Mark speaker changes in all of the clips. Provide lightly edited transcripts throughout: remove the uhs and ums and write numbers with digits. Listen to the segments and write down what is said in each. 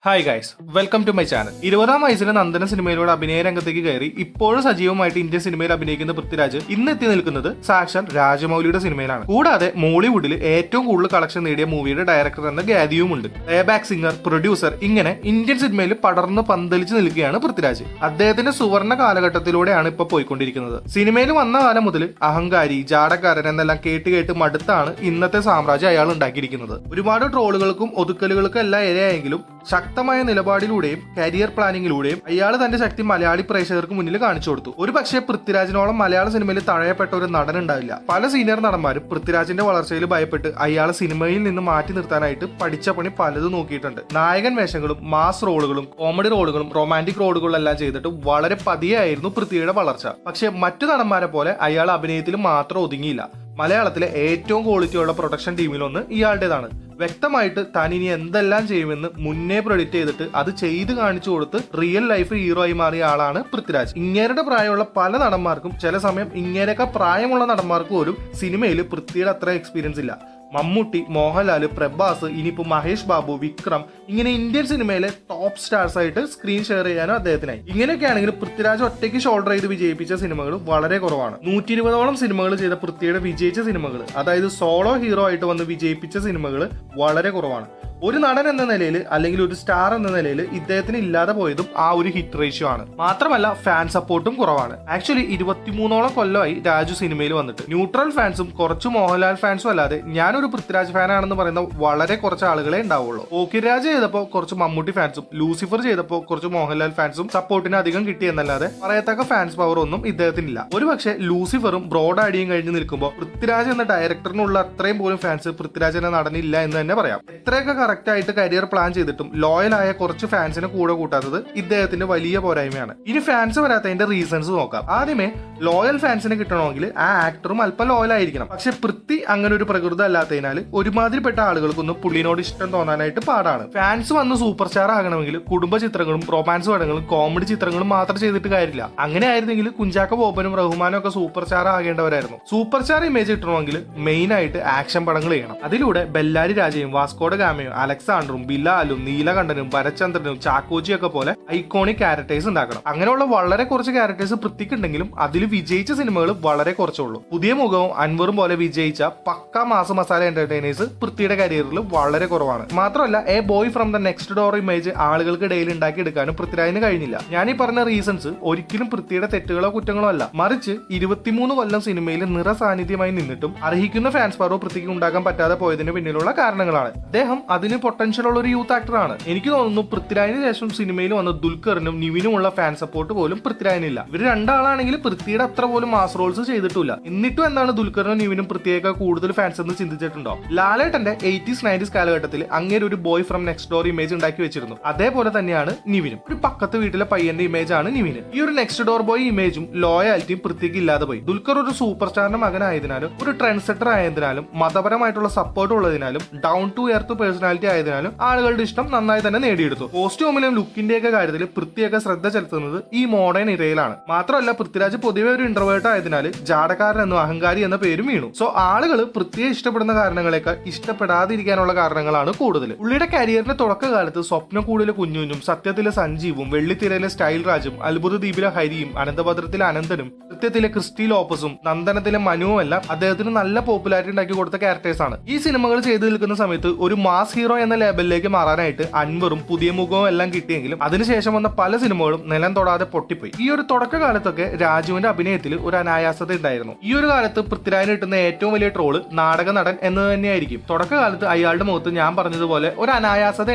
Speaker 1: Hi guys, welcome to my channel. 20-ാം വയസ്സിൽ നന്ദന സിനിമയിലൂടെ അഭിനയ രംഗത്തേക്ക് കയറി ഇപ്പോഴും സജീവമായിട്ട് ഇന്ത്യൻ സിനിമയിൽ അഭിനയിക്കുന്ന പൃഥ്വിരാജ് ഇന്ന് എത്തി നിൽക്കുന്നത് സാക്ഷാൽ രാജമൗലിയുടെ സിനിമയിലാണ്. കൂടാതെ മോളിവുഡിൽ ഏറ്റവും കൂടുതൽ കളക്ഷൻ നേടിയ മൂവിയുടെ ഡയറക്ടർ എന്ന ഖ്യാതിയുമുണ്ട്. പ്ലേബാക്ക് സിംഗർ, പ്രൊഡ്യൂസർ, ഇങ്ങനെ ഇന്ത്യൻ സിനിമയിൽ പടർന്ന് പന്തലിച്ച് നിൽക്കുകയാണ് പൃഥ്വിരാജ്. അദ്ദേഹത്തിന്റെ സുവർണ്ണ കാലഘട്ടത്തിലൂടെയാണ് ഇപ്പൊ പോയിക്കൊണ്ടിരിക്കുന്നത്. സിനിമയിൽ വന്ന കാലം മുതൽ അഹങ്കാരി, ജാടക്കാരൻ എന്നെല്ലാം കേട്ട് മടുത്താണ് ഇന്നത്തെ സാമ്രാജ്യം അയാൾ ഉണ്ടാക്കിയിരിക്കുന്നത്. ഒരുപാട് ട്രോളുകൾക്കും ഒതുക്കലുകൾക്കും എല്ലാം ഇരയായെങ്കിലും ശക്തമായ നിലപാടിലൂടെയും കരിയർ പ്ലാനിങ്ങിലൂടെയും അയാൾ തന്റെ ശക്തി മലയാളി പ്രേക്ഷകർക്ക് മുന്നിൽ കാണിച്ചു കൊടുത്തു. ഒരു പക്ഷേ പൃഥ്വിരാജിനോളം മലയാള സിനിമയിൽ തഴയപ്പെട്ട ഒരു നടൻ ഉണ്ടാവില്ല. പല സീനിയർ നടന്മാരും പൃഥ്വിരാജിന്റെ വളർച്ചയിൽ ഭയപ്പെട്ട് അയാളെ സിനിമയിൽ നിന്ന് മാറ്റി നിർത്താനായിട്ട് പഠിച്ച പണി പലതും നോക്കിയിട്ടുണ്ട്. നായകൻ വേഷങ്ങളും മാസ് റോളുകളും കോമഡി റോളുകളും റൊമാന്റിക് റോളുകളും എല്ലാം ചെയ്തിട്ട് വളരെ പതിയായിരുന്നു പൃഥ്വിയുടെ വളർച്ച. പക്ഷേ മറ്റു നടന്മാരെ പോലെ അയാൾ അഭിനയത്തിൽ മാത്രം ഒതുങ്ങിയില്ല. മലയാളത്തിലെ ഏറ്റവും ക്വാളിറ്റിയുള്ള പ്രൊഡക്ഷൻ ടീമിലൊന്ന് ഇയാളുടേതാണ്. വ്യക്തമായിട്ട് താൻ ഇനി എന്തെല്ലാം ചെയ്യുമെന്ന് മുന്നേ പ്രെഡിക്റ്റ് ചെയ്തിട്ട് അത് ചെയ്ത് കാണിച്ചു കൊടുത്ത് റിയൽ ലൈഫ് ഹീറോ ആയി മാറിയ ആളാണ് പൃഥ്വിരാജ്. ഇങ്ങേരുടെ പ്രായമുള്ള പല നടന്മാർക്കും, ചില സമയം ഇങ്ങേരൊക്കെ പ്രായമുള്ള നടന്മാർക്ക് പോലും സിനിമയിൽ പൃഥ്വിയുടെ അത്ര എക്സ്പീരിയൻസ് ഇല്ല. മമ്മൂട്ടി, മോഹൻലാൽ, പ്രഭാസ്, ഇനിയിപ്പോ മഹേഷ് ബാബു, വിക്രം, ഇങ്ങനെ ഇന്ത്യൻ സിനിമയിലെ ടോപ്പ് സ്റ്റാർസ് ആയിട്ട് സ്ക്രീൻ ഷെയർ ചെയ്യാനും അദ്ദേഹത്തിനായി. ഇങ്ങനെയൊക്കെ ആണെങ്കിൽ പൃഥ്വിരാജ് ഒറ്റയ്ക്ക് ഷോൾഡർ ചെയ്ത് വിജയിപ്പിച്ച സിനിമകൾ വളരെ കുറവാണ്. 120ഓളം സിനിമകൾ ചെയ്ത പൃഥ്വിയുടെ വിജയിച്ച സിനിമകൾ, അതായത് സോളോ ഹീറോ ആയിട്ട് വന്ന് വിജയിപ്പിച്ച സിനിമകൾ വളരെ കുറവാണ്. ഒരു നടൻ എന്ന നിലയിൽ അല്ലെങ്കിൽ ഒരു സ്റ്റാർ എന്ന നിലയിൽ ഇദ്ദേഹത്തിന് ഇല്ലാതെ പോയതും ആ ഒരു ഹിറ്റ് റേഷ്യോ ആണ്. മാത്രമല്ല ഫാൻ സപ്പോർട്ടും കുറവാണ്. ആക്ച്വലി 23ഓളം കൊല്ലമായി രാജു സിനിമയിൽ വന്നിട്ട്. ന്യൂട്രൽ ഫാൻസും കുറച്ച് മോഹൻലാൽ ഫാൻസും അല്ലാതെ ഞാനൊരു പൃഥ്വിരാജ് ഫാനാണെന്ന് പറയുന്ന വളരെ കുറച്ച് ആളുകളെ ഉണ്ടാവുള്ളൂ. പോക്കിരാജ് ചെയ്തപ്പോൾ കുറച്ച് മമ്മൂട്ടി ഫാൻസും, ലൂസിഫർ ചെയ്തപ്പോൾ കുറച്ച് മോഹൻലാൽ ഫാൻസും സപ്പോർട്ടിന് അധികം കിട്ടിയെന്നല്ലാതെ പറയത്തക്ക ഫാൻസ് പവർ ഒന്നും ഇദ്ദേഹത്തിനില്ല. ഒരുപക്ഷെ ലൂസിഫറും ബ്രോഡ് അടിയും കഴിഞ്ഞ് നിൽക്കുമ്പോൾ പൃഥ്വിരാജ് എന്ന ഡയറക്ടറിനുള്ള അത്രയും പോലും ഫാൻസ് പൃഥ്വിരാജ് എന്ന നടനില്ല എന്ന് തന്നെ പറയാം. എത്രയൊക്കെ കറക്റ്റ് ആയിട്ട് കരിയർ പ്ലാൻ ചെയ്തിട്ടും ലോയലായ കുറച്ച് ഫാൻസിനെ കൂടെ കൂട്ടാത്തത് ഇദ്ദേഹത്തിന്റെ വലിയ പോരായ്മയാണ്. ഇനി ഫാൻസ് വരാത്തതിന്റെ റീസൺസ് നോക്കാം. ആദ്യമേ ലോയൽ ഫാൻസിനെ കിട്ടണമെങ്കിൽ ആ ആക്ടറും അല്പം ലോയൽ ആയിരിക്കണം. പക്ഷെ പൃഥ്വി അങ്ങനെ ഒരു പ്രകൃതി അല്ലാത്തതിനാൽ ഒരുമാതിരിപ്പെട്ട ആളുകൾക്കൊന്നും പുള്ളിനോട് ഇഷ്ടം തോന്നാനായിട്ട് പാടാണ്. ഫാൻസ് വന്ന് സൂപ്പർ സ്റ്റാർ ആകണമെങ്കിൽ കുടുംബ ചിത്രങ്ങളും റൊമാൻസ് പടങ്ങളും കോമഡി ചിത്രങ്ങളും മാത്രം ചെയ്തിട്ട് കാര്യമില്ല. അങ്ങനെ ആയിരുന്നെങ്കിൽ കുഞ്ചാക്ക ബോബനും റഹ്മാനും ഒക്കെ സൂപ്പർ സ്റ്റാർ ആകേണ്ടവരായിരുന്നു. സൂപ്പർ സ്റ്റാർ ഇമേജ് കിട്ടണമെങ്കിൽ മെയിൻ ആയിട്ട് ആക്ഷൻ പടങ്ങൾ ചെയ്യണം. അതിലൂടെ ബെല്ലാരി രാജയും വാസ്കോഡ ഗാമയും അലക്സാണ്ടറും ബിലാലും നീലകണ്ഠനും ഭരചന്ദ്രനും ചാക്കോച്ചിയൊക്കെ പോലെ ഐക്കോണിക് ക്യാരക്ടേഴ്സ് ഉണ്ടാക്കണം. അങ്ങനെയുള്ള വളരെ കുറച്ച് ക്യാരക്ടേഴ്സ് പൃഥ്വിക്കുണ്ടെങ്കിലും അതിൽ വിജയിച്ച സിനിമകൾ വളരെ കുറച്ചുള്ളൂ. പുതിയ മുഖവും അൻവറും പോലെ വിജയിച്ച പക്ക മാസ മസാല എന്റർടൈനേഴ്സ് പൃഥ്വിയുടെ കരിയറിൽ വളരെ കുറവാണ്. മാത്രമല്ല A boy from the next door image ആളുകൾക്ക് ഇടയിൽ ഉണ്ടാക്കിയെടുക്കാനും പൃഥ്വിരാജിന് കഴിഞ്ഞില്ല. ഞാൻ ഈ പറഞ്ഞ റീസൺസ് ഒരിക്കലും പൃഥ്വിയുടെ തെറ്റുകളോ കുറ്റങ്ങളോ അല്ല, മറിച്ച് 23 കൊല്ലം സിനിമയിൽ നിറ സാന്നിധ്യമായി നിന്നിട്ടും അർഹിക്കുന്ന ഫാൻസ് പവർ പൃഥ്വിക്ക് ഉണ്ടാക്കാൻ പറ്റാതെ പോയതിന് പിന്നിലുള്ള കാരണങ്ങളാണ്. അദ്ദേഹം അതിന് പൊട്ടൻഷ്യൽ ഉള്ള ഒരു യൂത്ത് ആക്ടറാണ്. എനിക്ക് തോന്നുന്നു പൃഥ്വിരാജിന് ശേഷം സിനിമയിൽ വന്ന ദുൽഖറിനും നിവിനുമുള്ള ഫാൻ സപ്പോർട്ട് പോലും പൃഥ്വിരാജിനില്ല. ഇവർ രണ്ടാളാണെങ്കിൽ പൃഥ്വിയുടെ അത്ര പോലും മാസ് റോൾസ് ചെയ്തിട്ടില്ല. എന്നിട്ടും എന്താണ് ദുൽഖറിനും നിവിനും പൃഥ്വിയേക്കാൾ കൂടുതൽ ഫാൻസ് എന്ന് ചിന്തിച്ചിട്ടുണ്ടോ? ലാലേട്ടന്റെ 80s 90s കാലഘട്ടത്തിൽ അങ്ങേര് ഒരു boy from next door image ഉണ്ടാക്കി വെച്ചിരുന്നു. അതേപോലെ തന്നെയാണ് നിവിനും. ഒരു പക്കത്ത് വീട്ടിലെ പയ്യന്റെ ഇമേജ് ആണ് നിവിന്. ഈ ഒരു നെക്സ്റ്റ് ഡോർ ബോയ് ഇമേജും ലോയാലിറ്റിയും പൃഥ്വിക്ക് ഇല്ലാതെ പോയി. ദുൽഖർ ഒരു സൂപ്പർ സ്റ്റാറിന്റെ മകനായതിനാലും ഒരു ട്രെൻഡ് സെറ്റർ ആയതിനാലും മതപരമായിട്ടുള്ള സപ്പോർട്ട് ഉള്ളതിനാലും ഡൗൺ ടു എർത്ത് പേഴ്സണാലിറ്റി ആയതിനാലും ആളുകളുടെ ഇഷ്ടം നന്നായി തന്നെ നേടിയെടുത്തു. കോസ്റ്റ്യൂമിലും ലുക്കിന്റെയൊക്കെ കാര്യത്തിൽ പൃഥ്വിയൊക്കെ ശ്രദ്ധ ചെലുത്തുന്നത് ഈ മോഡേൺ ഇരയിലാണ്. മാത്രമല്ല പൃഥ്വിരാജ് പൊതുവെ ഒരു ഇൻട്രോവേർട്ട് ആയതിനാൽ ജാടക്കാരൻ എന്നും അഹങ്കാരി എന്ന പേരും വീണു. സോ ആളുകൾ പൃഥ്വിയെ ഇഷ്ടപ്പെടുന്ന കാരണങ്ങളെക്കാൾ ഇഷ്ടപ്പെടാതിരിക്കാനുള്ള കാരണങ്ങളാണ് കൂടുതൽ. പുള്ളിയുടെ കരിയറിന്റെ തുടക്കകാലത്ത് സ്വപ്നക്കൂടിലെ കുഞ്ഞുഞ്ഞും, സത്യത്തിലെ സഞ്ജീവും, വെള്ളിത്തിരയിലെ സ്റ്റൈൽ രാജും, അത്ഭുത ദ്വീപിലെ ഹരിയും, അനന്തഭദ്രത്തിലെ അനന്തനും, കൃത്യത്തിലെ ക്രിസ്റ്റി ലോപ്പസും, നന്ദനത്തിലെ മനുവും എല്ലാം അദ്ദേഹത്തിന് നല്ല പോപ്പുലാരിറ്റി ഉണ്ടാക്കി കൊടുത്ത ക്യാരക്ടേഴ്സ് ആണ്. ഈ സിനിമകൾ ചെയ്തു നിൽക്കുന്ന സമയത്ത് ഒരു മാസ് ഹീറോ എന്ന ലേബലിലേക്ക് മാറാനായിട്ട് അൻവറും പുതിയ മുഖവും എല്ലാം കിട്ടിയെങ്കിലും അതിനുശേഷം വന്ന പല സിനിമകളും നിലം തൊടാതെ പൊട്ടിപ്പോയി. ഈ ഒരു തുടക്കകാലത്തൊക്കെ രാജുവിന്റെ അഭിനയത്തിൽ ഒരു അനായാസത ഉണ്ടായിരുന്നു. ഈ ഒരു കാലത്ത് പൃഥ്വിരാജിന് കിട്ടുന്ന ഏറ്റവും വലിയ ട്രോള് നാടക നടൻ എന്ന് തന്നെയായിരിക്കും. തുടക്കകാലത്ത് അയാളുടെ മുഖത്ത് ഞാൻ പറഞ്ഞതുപോലെ ഒരു അനായാസത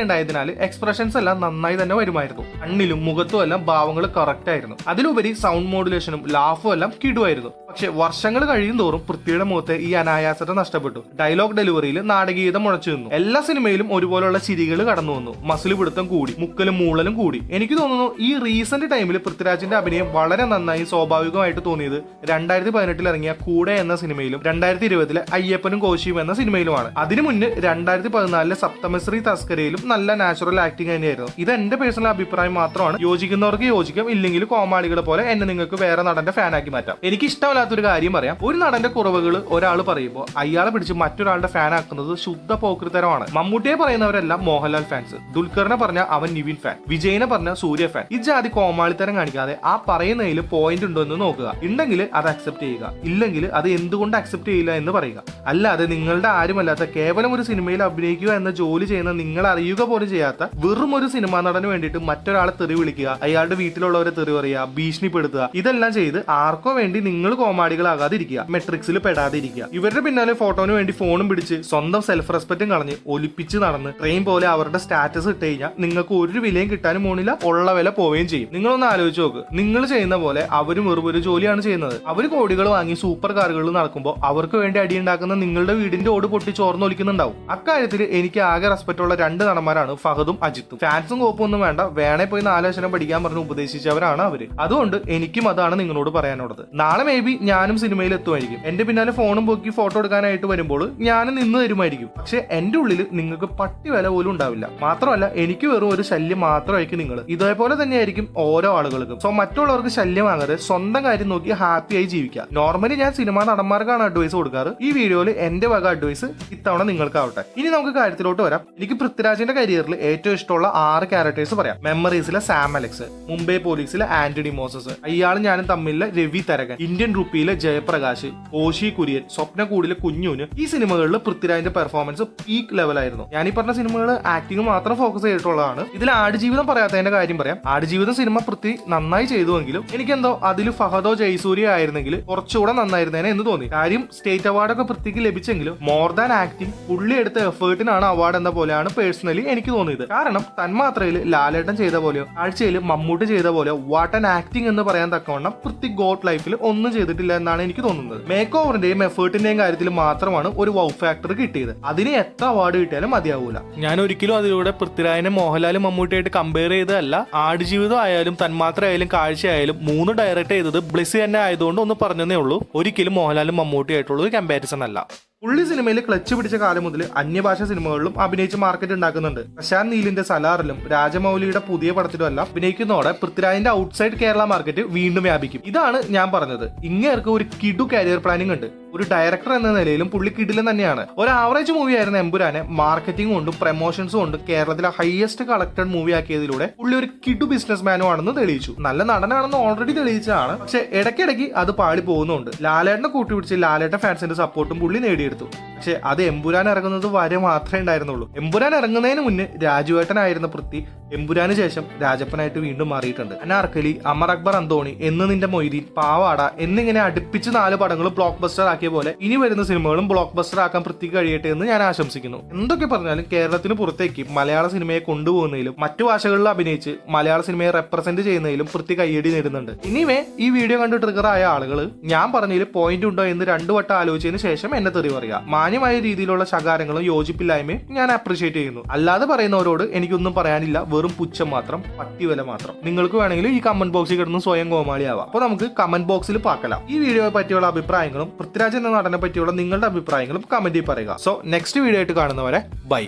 Speaker 1: ഉണ്ടായതിനാൽ എക്സ്പ്രഷൻസ് എല്ലാം നന്നായി തന്നെ വരുമായിരുന്നു. കണ്ണിലും മുഖത്തും എല്ലാം ഭാവങ്ങൾ കറക്റ്റ് ആയിരുന്നു. അതിലുപരി സൗണ്ട് മോഡുലേഷനും ലാഫും എല്ലാം കിടുവായിരുന്നു. പക്ഷെ വർഷങ്ങൾ കഴിയും തോറും പൃഥ്വിയുടെ മുഖത്ത് ഈ അനായാസത നഷ്ടപ്പെട്ടു. ഡയലോഗ് ഡെലിവറിയിൽ നാടകീയത മുളച്ചു നിന്നു. എല്ലാ സിനിമയിലും ഒരുപോലുള്ള ചിരികൾ കടന്നു വന്നു. മസിൽ പിടുത്തം കൂടി, മുക്കലും മൂളലും കൂടി. എനിക്ക് തോന്നുന്നു ഈ റീസെന്റ് ടൈമിൽ പൃഥ്വിരാജിന്റെ അഭിനയം വളരെ നന്നായി സ്വാഭാവികമായിട്ട് തോന്നിയത് 2018 ഇറങ്ങിയ കൂടെ എന്ന സിനിമയിലും 2020 അയ്യപ്പനും കോശിയും എന്ന സിനിമയിലുമാണ്. അതിനു മുന്നേ 2014 സപ്തമശ്രീ തസ്കരയിലും നല്ല നാച്ചുറൽ ആക്ടിംഗ് തന്നെയായിരുന്നു. ഇത് എന്റെ പേഴ്സണൽ അഭിപ്രായം മാത്രമാണ്. യോജിക്കുന്നവർക്ക് യോജിക്കാം, ഇല്ലെങ്കിൽ കോമാളികളെ പോലെ എന്നെ നിങ്ങൾക്ക് വേറെ നടന്റെ ഫാനാക്കി മാറ്റാം. എനിക്ക് ഇഷ്ടമല്ല ഇഷ്ടമില്ലാത്തൊരു കാര്യം പറയാം. ഒരു നടന്റെ കുറവുകൾ ഒരാൾ പറയുമ്പോൾ അയാളെ പിടിച്ച് മറ്റൊരാളുടെ ഫാൻ ആക്കുന്നത് ശുദ്ധ പോക്രിത്തരമാണ്. മമ്മൂട്ടിയെ പറയുന്നവരെല്ലാം മോഹൻലാൽ ഫാൻസ്, ദുൽഖറിനെ പറഞ്ഞ അവൻ നിവിൻ ഫാൻ, വിജയനെ പറഞ്ഞ സൂര്യ ഫാൻ. ഈ ജാതി കോമാളിത്തരം കാണിക്കാതെ ആ പറയുന്നതിൽ പോയിന്റ് ഉണ്ടോ എന്ന് നോക്കുക. ഉണ്ടെങ്കിൽ അത് അക്സെപ്റ്റ് ചെയ്യുക, ഇല്ലെങ്കിൽ അത് എന്തുകൊണ്ട് അക്സെപ്റ്റ് ചെയ്യില്ല എന്ന് പറയുക. അല്ലാതെ നിങ്ങളുടെ ആരുമല്ലാത്ത കേവലം ഒരു സിനിമയിൽ അഭിനയിക്കുക എന്ന ജോലി ചെയ്യുന്ന നിങ്ങൾ അറിയുക പോലും ചെയ്യാത്ത വെറും ഒരു സിനിമാ നടന് വേണ്ടിയിട്ട് മറ്റൊരാളെ തെറി വിളിക്കുക, അയാളുടെ വീട്ടിലുള്ളവരെ തെറി പറയുക, ഭീഷണിപ്പെടുത്തുക, ഇതെല്ലാം ചെയ്ത് ആർക്കോ വേണ്ടി നിങ്ങൾ കോമാളികളാകാതിരിക്കുക, മെട്രിക്സിൽ പെടാതിരിക്കുക. ഇവരുടെ പിന്നാലെ ഫോട്ടോന് വേണ്ടി ഫോണും പിടിച്ച് സ്വന്തം സെൽഫ് റെസ്പെക്റ്റും കളഞ്ഞ് ഒലിപ്പിച്ച് നടന്ന് ട്രെയിൻ പോലെ അവരുടെ സ്റ്റാറ്റസ് ഇട്ട് കഴിഞ്ഞാൽ നിങ്ങൾക്ക് ഒരു വിലയും കിട്ടാനും പോണില്ല, ഉള്ള വില പോവുകയും ചെയ്യും. നിങ്ങളൊന്ന് ആലോചിച്ച് നോക്ക്. നിങ്ങൾ ചെയ്യുന്ന പോലെ അവരും വെറും ഒരു ജോലിയാണ് ചെയ്യുന്നത്. അവർ കോടികൾ വാങ്ങി സൂപ്പർ കാറുകളിൽ നടക്കുമ്പോൾ അവർക്ക് വേണ്ടി അടിയുണ്ടാക്കുന്ന നിങ്ങളുടെ വീടിന്റെ ഓട് പൊട്ടി ചോർന്നൊലിക്കുന്നുണ്ടാവും. അക്കാര്യത്തിൽ എനിക്ക് ആകെ റെസ്പെക്ട് ഉള്ള 2 നടന്മാരാണ് ഫഹദും അജിത്തും. ഫാൻസും കോപ്പൊന്നും വേണ്ട, വേണേ പോയി 4 അക്ഷരം പഠിക്കാൻ പറഞ്ഞ് ഉപദേശിച്ചവരാണ് അവര്. അതുകൊണ്ട് എനിക്കും അതാണ് നിങ്ങളോട് പറയാനുള്ളത്. നാളെ മേ ബി ഞാനും സിനിമയിൽ എത്തുമായിരിക്കും. എന്റെ പിന്നാലെ ഫോണും പൊക്കി ഫോട്ടോ എടുക്കാനായിട്ട് വരുമ്പോൾ ഞാനും നിന്ന് തരുമായിരിക്കും. പക്ഷെ എന്റെ ഉള്ളിൽ നിങ്ങൾക്ക് പട്ടി വില പോലും ഉണ്ടാവില്ല. മാത്രമല്ല എനിക്ക് വെറും ഒരു ശല്യം മാത്രമായിരിക്കും നിങ്ങൾ. ഇതേപോലെ തന്നെയായിരിക്കും ഓരോ ആളുകൾക്കും. സോ മറ്റുള്ളവർക്ക് ശല്യമാകാതെ സ്വന്തം കാര്യം നോക്കി ഹാപ്പിയായി ജീവിക്കുക. നോർമലി ഞാൻ സിനിമാ നടന്മാർക്കാണ് അഡ്വൈസ് കൊടുക്കാറ്. ഈ വീഡിയോയിൽ എന്റെ വക അഡ്വൈസ് ഇത്തവണ നിങ്ങൾക്കാവട്ടെ. ഇനി നമുക്ക് കാര്യത്തിലോട്ട് വരാം. എനിക്ക് പൃഥ്വിരാജിന്റെ കരിയറിൽ ഏറ്റവും ഇഷ്ടമുള്ള 6 ക്യാരക്ടേഴ്സ് പറയാം. മെമ്മറീസിലെ സാം അലക്സ്, മുംബൈ പോലീസിലെ ആന്റണി മോസസ്, അയാളും ഞാനും തമ്മിലെ രവി തരകൻ, ഇന്ത്യൻ റുപ്പിയിലെ ജയപ്രകാശ്, കോശി കുര്യൻ, സ്വപ്നക്കൂടിലെ കുഞ്ഞുന്. ഈ സിനിമകളിൽ പൃഥ്വിരാജിന്റെ പെർഫോമൻസ് പീക്ക് ലെവലായിരുന്നു. ഞാൻ ഈ പറഞ്ഞ സിനിമകൾ ആക്ടിംഗ് മാത്രം ഫോക്കസ് ചെയ്തിട്ടുള്ളതാണ്. ഇതിൽ ആടുജീവിതം പറയാത്തതിന്റെ കാര്യം പറയാം. ആടുജീവിതം സിനിമ പൃഥ്വി നന്നായി ചെയ്തുവെങ്കിലും എനിക്കെന്തോ അതിൽ ഫഹദോ ജയസൂര്യ ആയിരുന്നെങ്കിൽ കുറച്ചുകൂടെ നന്നായിരുന്നേനെ എന്ന് തോന്നി. കാര്യം സ്റ്റേറ്റ് അവാർഡൊക്കെ പൃഥ്വിക്ക് ലഭിച്ചെങ്കിലും മോർ ദാൻ ആക്ടിംഗ് പുള്ളി എടുത്ത എഫേർട്ടിനാണ് അവാർഡ് എന്ന പോലെയാണ് പേഴ്സണലി എനിക്ക് തോന്നിയത്. കാരണം തന്മാത്രയിൽ ലാലേട്ടൻ ചെയ്ത പോലെയോ ആഴ്ചയിൽ മമ്മൂട്ടി ചെയ്ത പോലെയോ വാട്ട് ആൻ ആക്ടിംഗ് എന്ന് പറയാൻ തക്കവണ്ണം പൃഥ്വി ഗോട്ട് ലൈഫിൽ ഒന്നും ചെയ്തിട്ടില്ല എന്നാണ് എനിക്ക് തോന്നുന്നത്. മേക്ക് ഓവറിന്റെയും എഫേർട്ടിന്റെയും കാര്യത്തിൽ മാത്രമാണ് ഒരു വൗ ഫാക്ടർ കിട്ടിയത്. അതിന് എത്ര അവാർഡ് കിട്ടിയാലും മതിയാവൂല. ഞാൻ ഒരിക്കലും അതിലൂടെ പൃഥ്വിരാജിനെ മോഹൻലാലും മമ്മൂട്ടിയായിട്ട് കമ്പയർ ചെയ്തതല്ല. ആടുജീവിതം ആയാലും തന്മാത്ര ആയാലും കാഴ്ചയായാലും 3 ഡയറക്ട് ചെയ്തത് ബ്ലിസ് തന്നെ ആയതുകൊണ്ട് ഒന്ന് പറഞ്ഞതേ ഉള്ളൂ. ഒരിക്കലും മോഹൻലാലും മമ്മൂട്ടി ആയിട്ടുള്ള ഒരു കമ്പാരിസൺ അല്ല. പുള്ളി സിനിമയിൽ ക്ലച്ച് പിടിച്ച കാലം മുതൽ അന്യഭാഷ സിനിമകളിലും അഭിനയിച്ച് മാർക്കറ്റ് ഉണ്ടാക്കുന്നുണ്ട്. പ്രശാന്ത് നീലിന്റെ സലാറിലും രാജമൗലിയുടെ പുതിയ പടത്തിലും എല്ലാം അഭിനയിക്കുന്നതോടെ പൃഥ്വിരാജിന്റെ ഔട്ട്സൈഡ് കേരള മാർക്കറ്റ് വീണ്ടും വ്യാപിക്കും. ഇതാണ് ഞാൻ പറഞ്ഞത്. ഇങ്ങേർക്ക് ഒരു കിഡു കരിയർ പ്ലാനിംഗ് ഉണ്ട്. ഒരു ഡയറക്ടർ എന്ന നിലയിലും പുള്ളി കിടിലൻ തന്നെയാണ്. ഒരു ആവറേജ് മൂവി ആയിരുന്ന എമ്പുരാനെ മാർക്കറ്റിംഗ് കൊണ്ടും പ്രൊമോഷൻസും കൊണ്ടും കേരളത്തിലെ ഹയസ്റ്റ് കളക്ടഡ് മൂവി ആക്കിയതിലൂടെ പുള്ളി ഒരു കിഡു ബിസിനസ് മാനും ആണെന്ന് തെളിയിച്ചു. നല്ല നടനാണെന്ന് ഓൾറെഡി തെളിയിച്ചതാണ്. പക്ഷെ ഇടയ്ക്കിടയ്ക്ക് അത് പാളി പോകുന്നുണ്ട്. ലാലേട്ടനെ കൂട്ടിപ്പിടിച്ച് ലാലേട്ടൻ ഫാൻസിന്റെ സപ്പോർട്ടും പുള്ളി നേടിയെടുത്തു. പക്ഷെ അത് എമ്പുരാൻ ഇറങ്ങുന്നത് വരെ മാത്രമേ ഉണ്ടായിരുന്നുള്ളൂ. എമ്പുരാൻ ഇറങ്ങുന്നതിന് മുന്നേ രാജുവേട്ടനായിരുന്ന പൃഥ്വി എമ്പുരാന് ശേഷം രാജപ്പനായിട്ട് വീണ്ടും മാറിയിട്ടുണ്ട്. അനാർക്കലി, അമർ അക്ബർ അന്തോണി, എന്ന് നിന്റെ മൊയ്തീൻ, പാവാട എന്നിങ്ങനെ അടുപ്പിച്ച് 4 പടങ്ങൾ ബ്ലോക്ക് ബസ്റ്റർ ആക്കിയ പോലെ ഇനി വരുന്ന സിനിമകളും ബ്ലോക്ക് ബസ്റ്റർ ആക്കാൻ പൃഥ്വിക്ക് കഴിയട്ടെ എന്ന് ഞാൻ ആശംസിക്കുന്നു. എന്തൊക്കെ പറഞ്ഞാലും കേരളത്തിന് പുറത്തേക്ക് മലയാള സിനിമയെ കൊണ്ടുപോകുന്നതിലും മറ്റു ഭാഷകളിൽ അഭിനയിച്ച് മലയാള സിനിമയെ റെപ്രസെന്റ് ചെയ്യുന്നതിലും പൃഥ്വി കയ്യടി നേടുന്നുണ്ട്. ഇനിവേ ഈ വീഡിയോ കണ്ട് ട്രിഗർ ആയ ആളുകൾ ഞാൻ പറഞ്ഞതിൽ പോയിന്റ് ഉണ്ടോ എന്ന് 2 വട്ടം ആലോചിച്ചതിന് ശേഷം എന്നെ തെറി പറയുക. മാന്യമായ രീതിയിലുള്ള ശകാരങ്ങളും യോജിപ്പില്ലായ്മയും ഞാൻ അപ്രീഷിയേറ്റ് ചെയ്യുന്നു. അല്ലാതെ പറയുന്നവരോട് എനിക്കൊന്നും പറയാനില്ല. വെറും പുച്ഛം മാത്രം, പട്ടിവില മാത്രം. നിങ്ങൾക്ക് വേണമെങ്കിൽ ഈ കമന്റ് ബോക്സിൽ കിടന്ന് സ്വയം കോമാളിയാവാം. അപ്പോൾ നമുക്ക് കമന്റ് ബോക്സിൽ പാക്കലാം. ഈ വീഡിയോയെ പറ്റിയുള്ള അഭിപ്രായങ്ങളും പൃഥ്വിരാജ് എന്ന നടനെ പറ്റിയുള്ള നിങ്ങളുടെ അഭിപ്രായങ്ങളും കമന്റിൽ പറയുക. സോ നെക്സ്റ്റ് വീഡിയോ ആയിട്ട് കാണുന്നവരെ ബൈ.